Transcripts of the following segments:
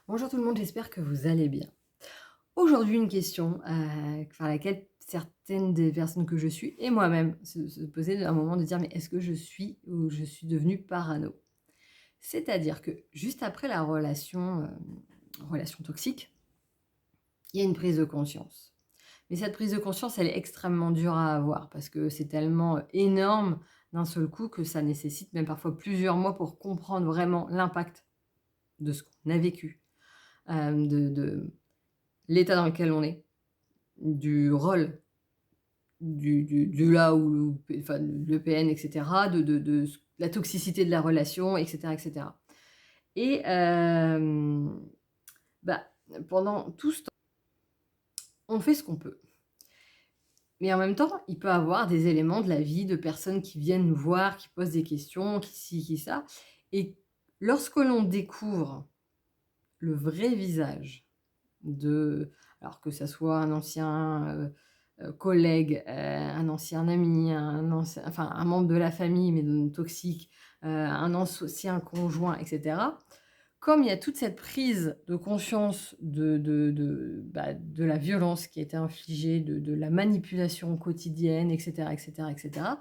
Bonjour tout le monde, j'espère que vous allez bien. Aujourd'hui, une question par laquelle certaines des personnes que je suis et moi-même se posaient un moment de dire mais est-ce que je suis ou je suis devenue parano? C'est-à-dire que juste après la relation toxique, il y a une prise de conscience. Mais cette prise de conscience, elle est extrêmement dure à avoir parce que c'est tellement énorme d'un seul coup que ça nécessite même parfois plusieurs mois pour comprendre vraiment l'impact de ce qu'on a vécu, de l'état dans lequel on est, du rôle du là où enfin, de l'EPN et cetera, de ce la toxicité de la relation et cetera et cetera et bah, pendant tout ce temps, on fait ce qu'on peut. Mais en même temps, il peut y avoir des éléments de la vie de personnes qui viennent nous voir, qui posent des questions, qui ci, qui ça et lorsque l'on découvre le vrai visage de alors que ça soit un ancien, collègue, un ancien ami, un ancien enfin un membre de la famille mais toxique, un ancien conjoint et cetera. Comme il y a toute cette prise de conscience de la violence qui a été infligée, de la manipulation quotidienne et cetera et cetera et cetera,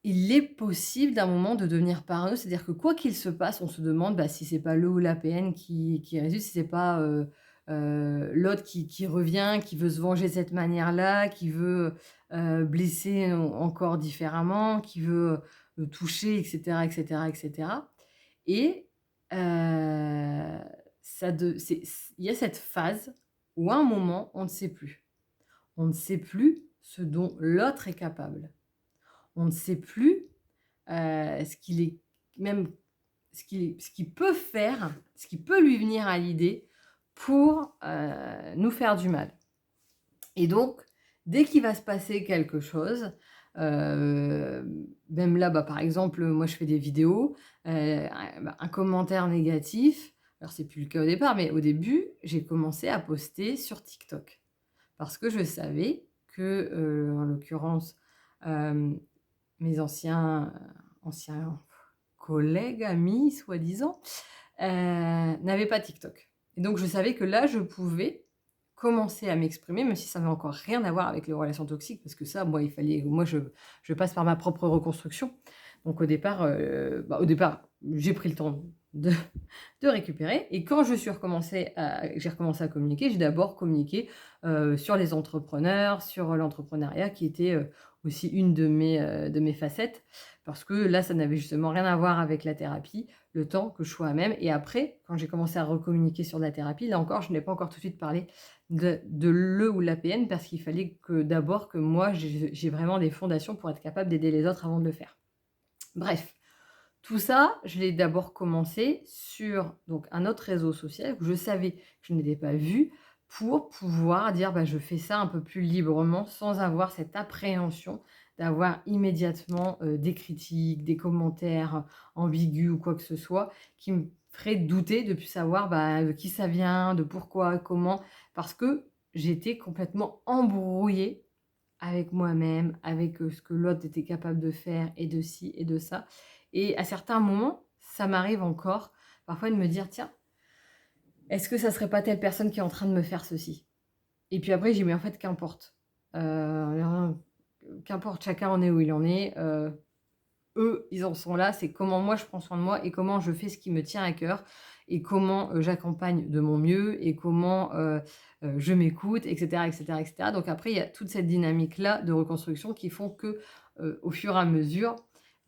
il est possible d'un moment de devenir parano. C'est-à-dire que quoi qu'il se passe, on se demande, bah, si c'est pas le ou la PN qui résulte, si c'est pas, l'autre qui revient, qui veut se venger de cette manière-là, qui veut, blesser encore différemment, qui veut, toucher et cetera et cetera et cetera et ça de c'est il y a cette phase où à un moment, on ne sait plus. On ne sait plus ce dont l'autre est capable. On ne sait plus, ce qu'il est même ce qu'il peut faire, ce qui peut lui venir à l'idée pour, nous faire du mal et donc dès qu'il va se passer quelque chose, même là, bah, par exemple, moi je fais des vidéos, un commentaire négatif, alors c'est plus le cas au départ, mais au début, j'ai commencé à poster sur TikTok parce que je savais que, en l'occurrence, hem mes anciens collègues, amis, soi-disant, n'avaient pas TikTok et donc je savais que là, je pouvais commencer à m'exprimer, même si ça n'avait encore rien à voir avec les relations toxiques parce que ça, moi, je passe par ma propre reconstruction donc au départ, j'ai pris le temps de de récupérer et quand j'ai recommencé à communiquer, j'ai d'abord communiqué, sur les entrepreneurs, sur l'entrepreneuriat qui était, aussi une de mes facettes. Parce que là, ça n'avait justement rien à voir avec la thérapie, le temps que je sois à même et après, quand j'ai commencé à recommuniquer sur la thérapie, là encore, je n'ai pas encore tout de suite parlé de l'E ou l'APN parce qu'il fallait que d'abord que moi j'ai vraiment des fondations pour être capable d'aider les autres avant de le faire. Bref, tout ça, je l'ai d'abord commencé sur donc un autre réseau social où je savais que je n'étais pas vue pour pouvoir dire: «Bah, je fais ça un peu plus librement», sans avoir cette appréhension d'avoir immédiatement, des critiques, des commentaires ambigus ou quoi que ce soit qui me feraient douter de plus savoir, bah, de qui ça vient, de pourquoi, comment. Parce que j'étais complètement embrouillée avec moi-même, avec, ce que l'autre était capable de faire et de ci et de ça et à certains moments, ça m'arrive encore parfois de me dire: «Tiens, est-ce que ça serait pas telle personne qui est en train de me faire ceci?» et puis après, j'ai dis: «Mais en fait, qu'importe, heu, qu'importe, chacun en est où il en est, eux, ils en sont là, c'est comment moi je prends soin de moi et comment je fais ce qui me tient à cœur et comment, j'accompagne de mon mieux et comment, je m'écoute et cetera et cetera et cetera. Donc après, il y a toute cette dynamique-là de reconstruction qui font que, au fur et à mesure,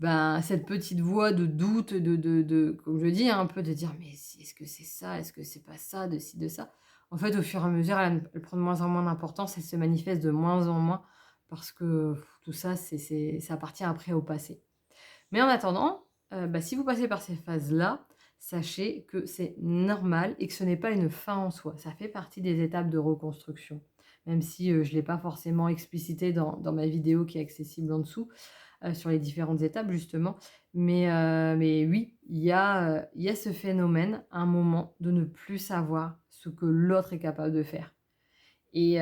ben, cette petite voix de doute, comme je dis, hein, un peu de dire: «Mais si est-ce que c'est ça? Est-ce que c'est pas ça? De ci, de ça?» En fait, au fur et à mesure, elle prend de moins en moins d'importance, elle se manifeste de moins en moins parce que tout ça, ça appartient après au passé. Mais en attendant, bah, si vous passez par ces phases-là, sachez que c'est normal et que ce n'est pas une fin en soi. Ça fait partie des étapes de reconstruction. Même si, je ne l'ai pas forcément explicité dans ma vidéo qui est accessible en dessous, sur les différentes étapes justement. Mais oui, il y a ce phénomène, à un moment, de ne plus savoir ce que l'autre est capable de faire. Et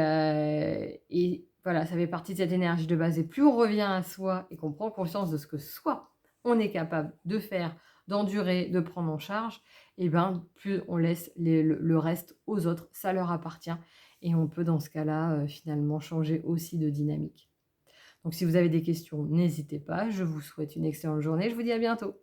voilà, ça fait partie de cette énergie de base et plus on revient à soi et qu'on prend conscience de ce que soi, on est capable de faire, d'endurer, de prendre en charge et ben, plus on laisse le reste aux autres, ça leur appartient et on peut dans ce cas-là, finalement changer aussi de dynamique. Donc si vous avez des questions, n'hésitez pas. Je vous souhaite une excellente journée. Je vous dis à bientôt.